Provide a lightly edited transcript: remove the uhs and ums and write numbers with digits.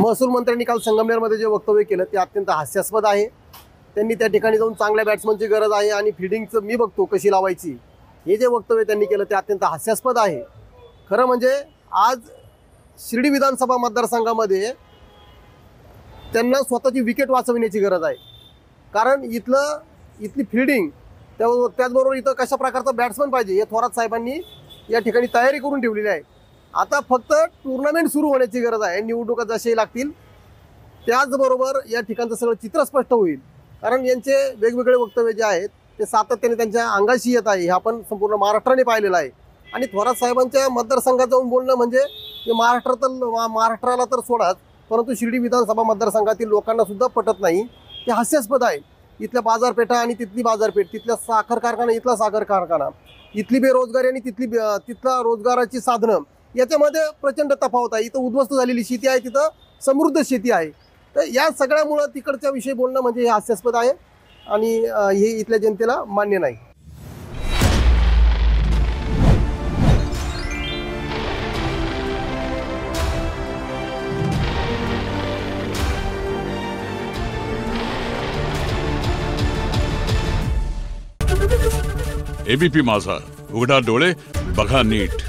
महसूल मंत्र्यांनी काल संगमनेरमध्ये जे वक्तव्य केलं ते अत्यंत हास्यास्पद आहे। त्यांनी त्या ठिकाणी जाऊन चांगल्या बॅट्समनची गरज आहे आणि फिल्डिंगचं मी बघतो कशी लावायची, हे जे वक्तव्य त्यांनी केलं ते अत्यंत हास्यास्पद आहे। खरं म्हणजे आज शिर्डी विधानसभा मतदारसंघामध्ये त्यांना स्वतःची विकेट वाचवण्याची गरज आहे, कारण इथली फिल्डिंग त्याचबरोबर इथं कशा प्रकारचा बॅट्समन पाहिजे हे थोरात साहेबांनी या ठिकाणी तयारी करून ठेवलेली आहे। आता फक्त टूर्नामेंट सुरू होण्याची गरज आहे। निवडणुका जसे लागतील त्याचबरोबर या ठिकाणचं सगळं चित्र स्पष्ट होईल, कारण यांचे वेगवेगळे वक्तव्य जे आहेत ते सातत्याने त्यांच्या अंगाशी येत आहे, हे आपण संपूर्ण महाराष्ट्राने पाहिलेलं आहे। आणि थोरात साहेबांच्या मतदारसंघात जाऊन बोलणं म्हणजे हे महाराष्ट्राला तर सोडाच, परंतु शिर्डी विधानसभा मतदारसंघातील लोकांना सुद्धा पटत नाही। ते हास्यास्पद आहे। इथल्या बाजारपेठा आणि तिथली बाजारपेठ, तिथल्या साखर कारखाना इथला साखर कारखाना, इथली बेरोजगारी आणि तिथला रोजगाराची साधनं याच्यामध्ये प्रचंड तफावत आहे। इथं उद्ध्वस्त झालेली शेती आहे, तिथं समृद्ध शेती आहे। तर या सगळ्यामुळं तिकडच्या विषयी बोलणं म्हणजे हे हास्यास्पद आहे आणि हे इथल्या जनतेला मान्य नाही। एबीपी माझा, उघडा डोळे बघा नीट।